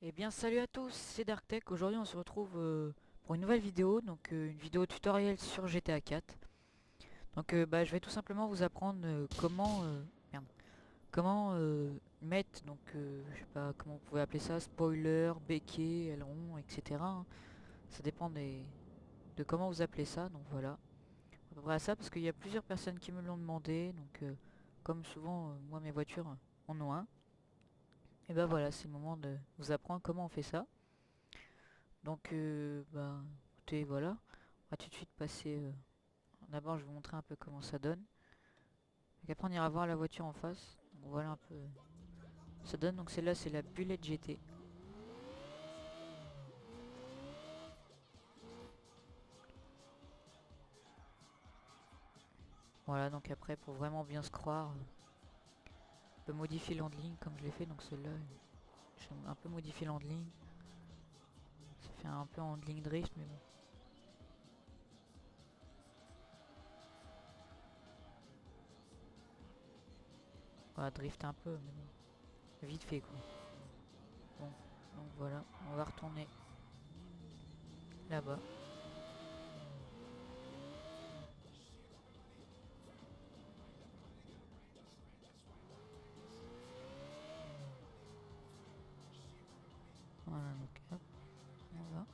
Eh bien salut à tous, c'est DarkTech. Aujourd'hui on se retrouve pour une nouvelle vidéo, donc une vidéo tutoriel sur GTA 4. Donc je vais tout simplement vous apprendre comment mettre, je sais pas comment vous pouvez appeler ça, spoiler, béquet, aileron, etc. hein. Ça dépend de comment vous appelez ça, donc voilà. À peu près à ça parce qu'il y a plusieurs personnes qui me l'ont demandé, donc comme souvent moi mes voitures en ont un. Et ben voilà, c'est le moment de vous apprendre comment on fait ça. Donc, écoutez, voilà. On va tout de suite passer. D'abord, je vais vous montrer un peu comment ça donne. Donc après, on ira voir la voiture en face. Donc, voilà un peu. Ça donne. Donc, celle-là, c'est la Bullet GT. Voilà, donc après, pour vraiment bien se croire, on peut modifier l'handling comme je l'ai fait. Donc, celle-là, j'ai un peu modifié l'handling. Ça fait un peu handling drift, mais bon. Voilà, drift un peu, mais bon. Vite fait, quoi. Bon, donc voilà. On va retourner là-bas. Voilà, donc hop, on va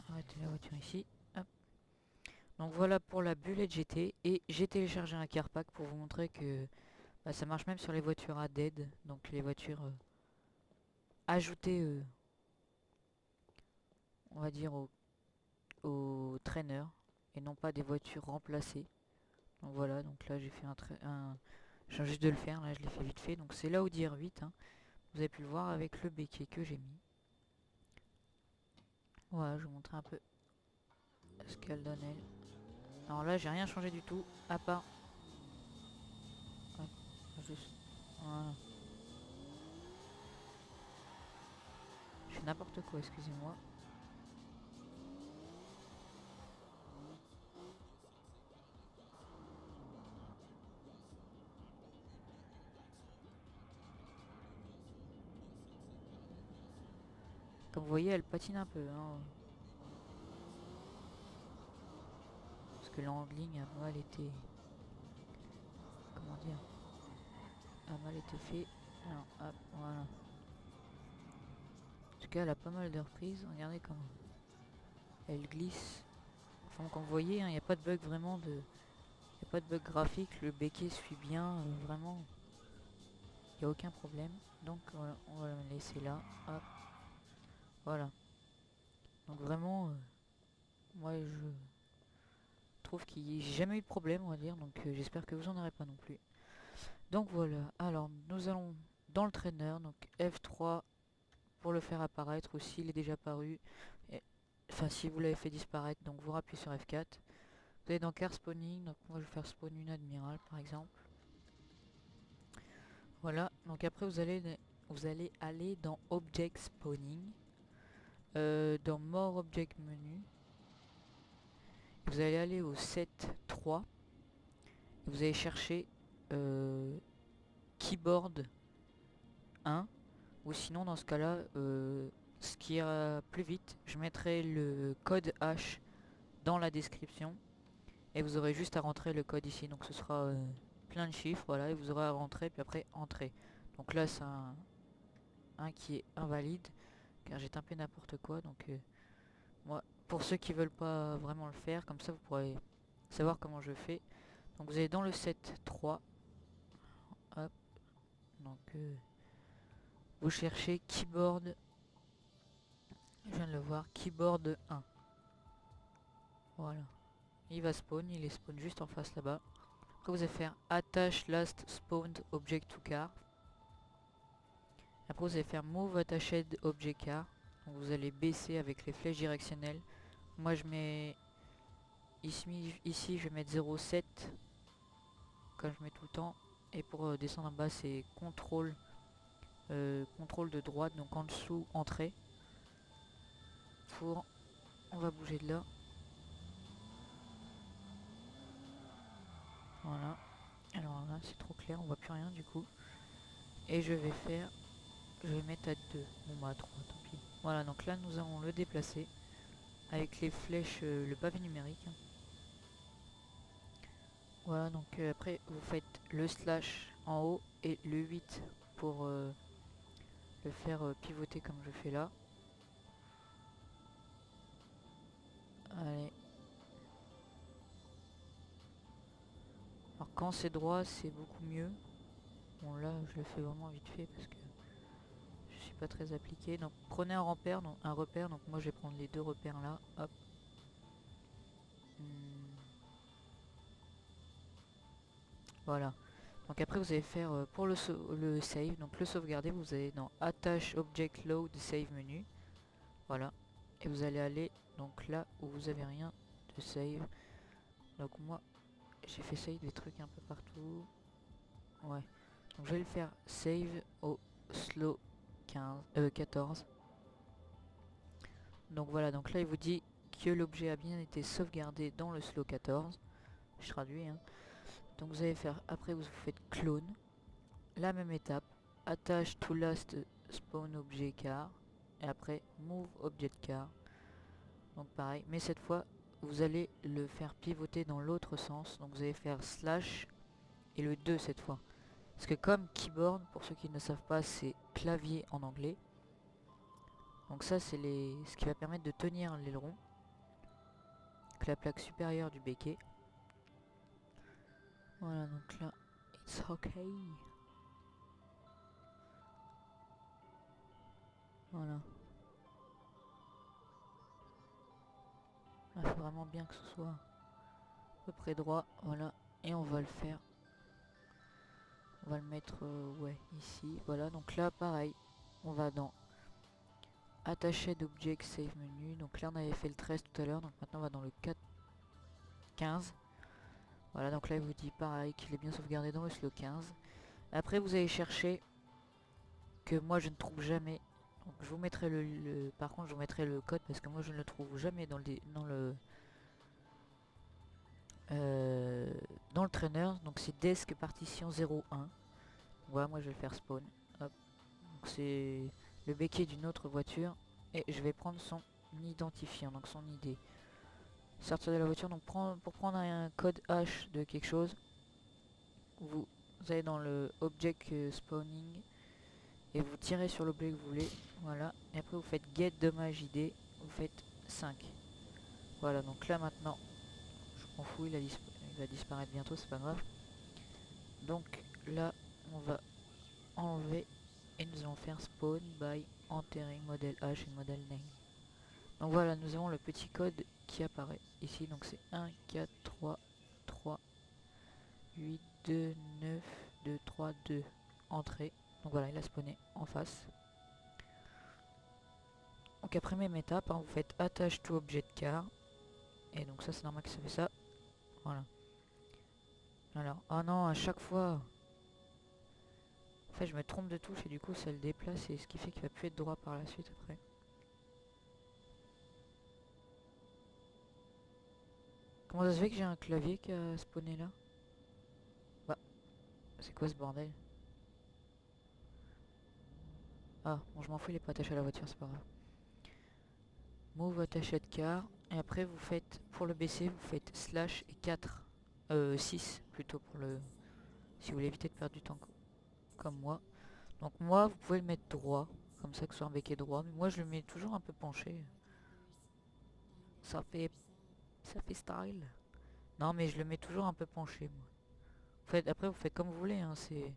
arrêter la voiture ici. Hop. Donc voilà pour la Bullet GT et j'ai téléchargé un car pack pour vous montrer que ça marche même sur les voitures à dead, donc les voitures ajoutées on va dire au trainer et non pas des voitures remplacées. Donc voilà, donc là j'ai fait je viens juste de le faire, là je l'ai fait vite fait, donc c'est là Audi R8 hein. Vous avez pu le voir avec le béquet que j'ai mis. Voilà, je vous montrer un peu ce qu'elle donne elle. Alors là j'ai rien changé du tout, à part hop, juste voilà. Je fais n'importe quoi, excusez-moi. Comme vous voyez, elle patine un peu, hein, parce que l'handling a mal été, comment dire, a mal été fait. Alors, hop, voilà. En tout cas, elle a pas mal de reprises. Regardez comment elle glisse. Enfin, comme vous voyez, il n'y a pas de bug vraiment de, il n'y a pas de bug graphique. Le béquet suit bien, vraiment, il n'y a aucun problème. Donc voilà, on va le laisser là. Hop, voilà. Donc vraiment, moi je trouve qu'il n'y a jamais eu de problème, on va dire. Donc j'espère que vous en aurez pas non plus. Donc voilà, alors nous allons dans le trainer, donc F3 pour le faire apparaître, ou s'il est déjà apparu, enfin si vous l'avez fait disparaître, donc vous rappuyez sur F4. Vous allez dans Car Spawning, donc moi je vais faire spawn une admirale par exemple. Voilà, donc après vous allez aller dans Object Spawning, dans More Object Menu, vous allez aller au set 3, et vous allez chercher Keyboard 1. Ou sinon dans ce cas là, ce qui ira plus vite, je mettrai le code H dans la description. Et vous aurez juste à rentrer le code ici. Donc ce sera plein de chiffres, voilà. Et vous aurez à rentrer, puis après entrer. Donc là c'est un qui est invalide. Car j'ai tapé n'importe quoi. Donc moi, pour ceux qui veulent pas vraiment le faire, comme ça vous pourrez savoir comment je fais. Donc vous allez dans le set 3. Hop. Donc vous cherchez keyboard. Je viens de le voir. Keyboard 1. Voilà. Il va spawn, il est spawn juste en face là-bas. Après vous allez faire attache last spawned object to car. Après vous allez faire move attached object car. Donc vous allez baisser avec les flèches directionnelles. Moi je mets ici je vais mettre 0,7 comme je mets tout le temps. Et pour descendre en bas c'est contrôle de droite, donc en dessous entrée. Pour on va bouger de là. Voilà. Alors là c'est trop clair, on voit plus rien du coup. Et je vais faire je vais mettre à 2. Bon bah à 3, tant pis. Voilà, donc là nous allons le déplacer avec les flèches, le pavé numérique. Voilà, donc après vous faites le slash en haut et le 8 pour le faire pivoter comme je fais là. Allez. Alors quand c'est droit c'est beaucoup mieux. Bon là je le fais vraiment vite fait parce que je suis pas très appliqué. Donc prenez un repère, donc moi je vais prendre les deux repères là. Hop. Voilà. Donc après vous allez faire pour le save, donc le sauvegarder, vous allez dans Attache Object Load Save Menu. Voilà. Et vous allez aller donc là où vous avez rien de save. Donc moi j'ai fait save des trucs un peu partout. Ouais. Donc je vais le faire save au slow 14. Donc voilà, donc là il vous dit que l'objet a bien été sauvegardé dans le slow 14. Je traduis hein. Donc vous allez faire, après vous faites clone. La même étape, attache to last spawn objet car, et après move object car. Donc pareil, mais cette fois vous allez le faire pivoter dans l'autre sens. Donc vous allez faire slash et le 2 cette fois. Parce que comme keyboard, pour ceux qui ne savent pas, c'est clavier en anglais. Donc ça c'est ce qui va permettre de tenir l'aileron. Donc la plaque supérieure du béquet. Voilà, donc là, it's okay. Voilà. Il faut vraiment bien que ce soit à peu près droit, voilà. Et on va le faire. On va le mettre, ouais, ici. Voilà, donc là, pareil. On va dans Attacher d'object save menu. Donc là, on avait fait le 13 tout à l'heure. Donc maintenant, on va dans le 15. Voilà, donc là, il vous dit pareil qu'il est bien sauvegardé dans le slow 15. Après, vous allez chercher que moi, je ne trouve jamais. Donc, je vous mettrai par contre, je vous mettrai le code parce que moi, je ne le trouve jamais dans le trainer. Donc, c'est desk partition 01. Voilà, moi, je vais le faire spawn. Hop. Donc, c'est le béquet d'une autre voiture. Et je vais prendre son identifiant, donc son ID. Sortir de la voiture, donc pour prendre un code H de quelque chose, vous allez dans le object spawning et vous tirez sur l'objet que vous voulez. Voilà, et après vous faites get dommage ID, vous faites 5. Voilà, donc là maintenant, je m'en fous, il va disparaître bientôt, c'est pas grave. Donc là, on va enlever et nous allons faire spawn by entering model H et model name. Donc voilà, nous avons le petit code qui apparaît ici. Donc c'est 1, 4, 3, 3, 8, 2, 9, 2, 3, 2. Entrée. Donc voilà, il a spawné en face. Donc après même étape, hein, vous faites attache to object car. Et donc ça c'est normal que ça fait ça. Voilà. Alors, oh non, à chaque fois. En fait je me trompe de touche et du coup ça le déplace et ce qui fait qu'il va plus être droit par la suite après. Comment ça se fait que j'ai un clavier qui a spawné là? Bah, c'est quoi ce bordel? Ah, bon je m'en fous, il est pas attaché à la voiture, c'est pas grave. Move attaché de car. Et après vous faites, pour le baisser, vous faites slash et 4. 6 plutôt pour le... Si vous voulez éviter de perdre du temps comme moi. Donc moi, vous pouvez le mettre droit. Comme ça que ce soit un béquet droit. Mais moi je le mets toujours un peu penché. Ça fait... Ça fait style. Non mais je le mets toujours un peu penché moi. Après vous faites comme vous voulez. Hein, c'est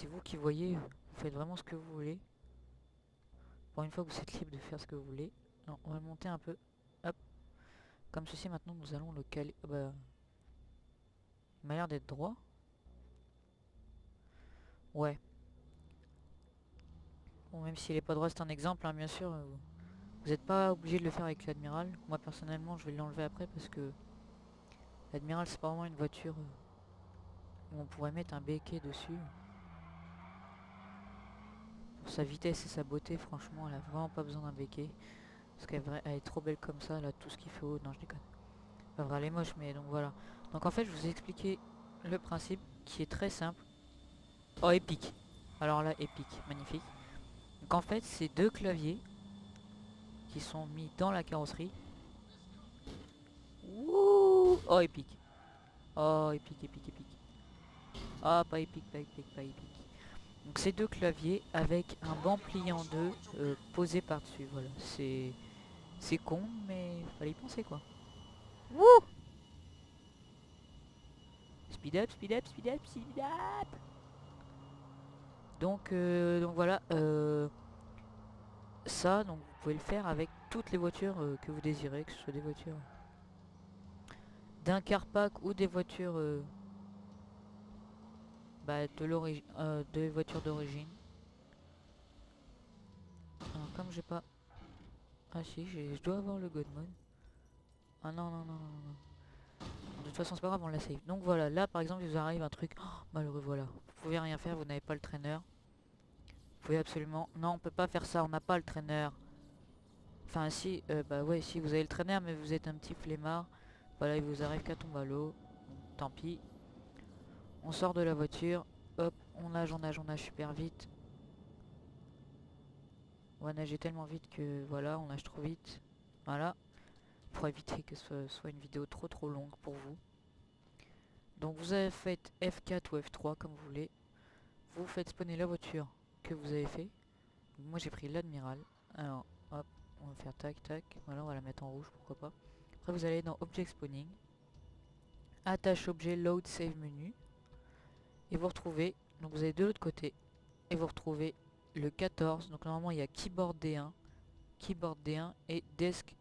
vous qui voyez. Vous faites vraiment ce que vous voulez. Pour une fois que vous êtes libre de faire ce que vous voulez. Non, on va le monter un peu. Hop. Comme ceci maintenant nous allons le caler. Ah bah... Il m'a l'air d'être droit. Ouais. Bon, même s'il est pas droit, c'est un exemple, hein, bien sûr. Vous n'êtes pas obligé de le faire avec l'Admiral. Moi, personnellement, je vais l'enlever après parce que l'Admiral, c'est pas vraiment une voiture où on pourrait mettre un béquet dessus. Pour sa vitesse et sa beauté, franchement, elle a vraiment pas besoin d'un béquet. Parce qu'elle est trop belle comme ça, elle a tout ce qu'il faut. Non, je déconne. Pas vrai, elle est moche, mais donc voilà. Donc en fait, je vous ai expliqué le principe qui est très simple. Oh, épique. Alors là, épique, magnifique. Donc en fait, c'est deux claviers qui sont mis dans la carrosserie. Wouh! Oh, épique. Oh, épique, épique, épique. Ah, pas épique, pas épique, pas épique. Donc c'est deux claviers avec un banc plié en deux posé par-dessus. Voilà, c'est con, mais fallait y penser quoi. Wouh! Speed up, speed up, speed up, speed up. Donc voilà, ça, donc vous pouvez le faire avec toutes les voitures que vous désirez, que ce soit des voitures d'un car pack ou des voitures de l'origine, des voitures d'origine. Alors comme j'ai pas, ah si, je dois avoir le God mode. Ah non non non non non. De toute façon c'est pas grave, on la save. Donc voilà, là par exemple il vous arrive un truc, oh, malheureux voilà. Vous pouvez rien faire, vous n'avez pas le trainer. Vous pouvez absolument, non on peut pas faire ça, on n'a pas le trainer. Enfin si, bah ouais si vous avez le trainer mais vous êtes un petit flemmard. Voilà il vous arrive qu'à tomber à l'eau. Tant pis. On sort de la voiture, hop, on nage super vite. On va nager tellement vite que voilà, on nage trop vite. Voilà, pour éviter que ce soit une vidéo trop longue pour vous. Donc vous avez fait F4 ou F3 comme vous voulez. Vous faites spawner la voiture que vous avez fait. Donc moi j'ai pris l'admiral. Alors hop, on va faire tac tac. Voilà, on va la mettre en rouge, pourquoi pas. Après vous allez dans Object Spawning. Attache objet, load, save menu. Et vous retrouvez, donc vous allez de l'autre côté. Et vous retrouvez le 14. Donc normalement il y a Keyboard D1. Keyboard D1 et Desk.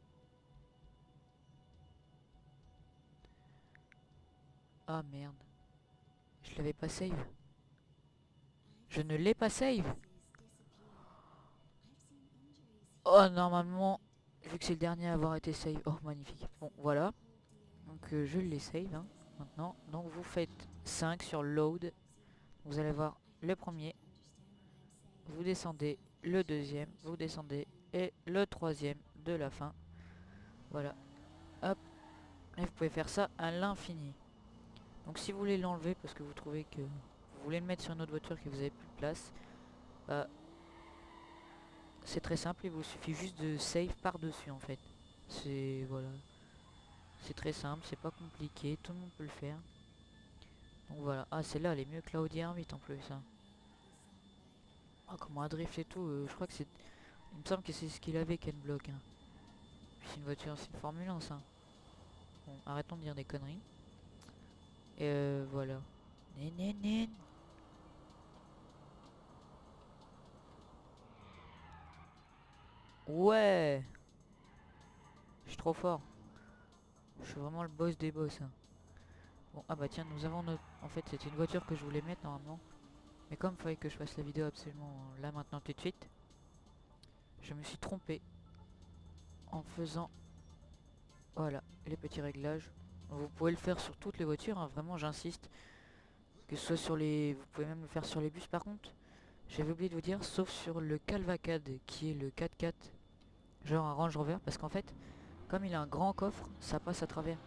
Ah merde. Je l'avais pas save. Je ne l'ai pas save. Oh normalement, vu que c'est le dernier à avoir été save. Oh magnifique. Bon voilà. Donc je l'ai save hein, maintenant. Donc vous faites 5 sur load. Vous allez voir le premier. Vous descendez le deuxième. Vous descendez et le troisième de la fin. Voilà. Hop. Et vous pouvez faire ça à l'infini. Donc si vous voulez l'enlever parce que vous trouvez que vous voulez le mettre sur une autre voiture que vous avez plus de place, bah c'est très simple, il vous suffit juste de save par dessus en fait. C'est voilà. C'est très simple, c'est pas compliqué, tout le monde peut le faire. Donc voilà. Ah celle-là elle est mieux que la Audi R8 en plus hein. Ah comment un drift et tout, je crois que c'est. Il me semble que c'est ce qu'il avait Ken Block hein. Puis c'est une voiture, c'est une Formule 1 ça. Bon, arrêtons de dire des conneries. Et voilà. Nen. Ouais. Je suis trop fort. Je suis vraiment le boss des boss hein. Bon ah bah tiens nous avons notre. En fait c'était une voiture que je voulais mettre normalement. Mais comme il fallait que je fasse la vidéo absolument là maintenant tout de suite, je me suis trompé en faisant voilà les petits réglages. Vous pouvez le faire sur toutes les voitures hein, vraiment j'insiste. Que ce soit sur les. Vous pouvez même le faire sur les bus par contre. J'avais oublié de vous dire, sauf sur le Calvacad qui est le 4x4, genre un Range Rover, parce qu'en fait, comme il a un grand coffre, ça passe à travers.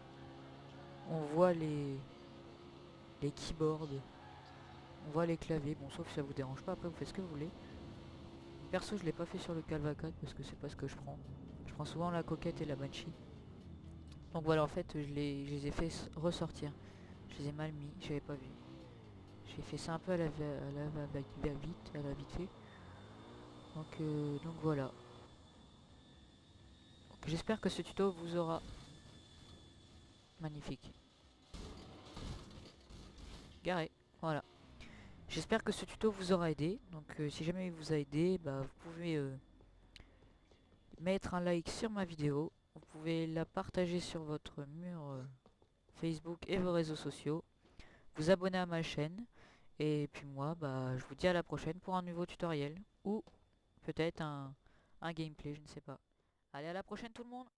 On voit les keyboards, on voit les claviers, bon sauf si ça vous dérange pas, après vous faites ce que vous voulez. Perso je l'ai pas fait sur le Calvacad parce que c'est pas ce que je prends. Je prends souvent la Coquette et la Banshee. Donc voilà en fait je les ai fait ressortir. Je les ai mal mis, j'avais pas vu. J'ai fait ça un peu à la vite fait. Donc voilà. J'espère que ce tuto vous aura magnifique. Garé, voilà. J'espère que ce tuto vous aura aidé. Donc si jamais il vous a aidé, bah, vous pouvez mettre un like sur ma vidéo. Vous pouvez la partager sur votre mur Facebook et vos réseaux sociaux. Vous abonner à ma chaîne. Et puis moi, bah, je vous dis à la prochaine pour un nouveau tutoriel. Ou peut-être un gameplay, je ne sais pas. Allez, à la prochaine tout le monde!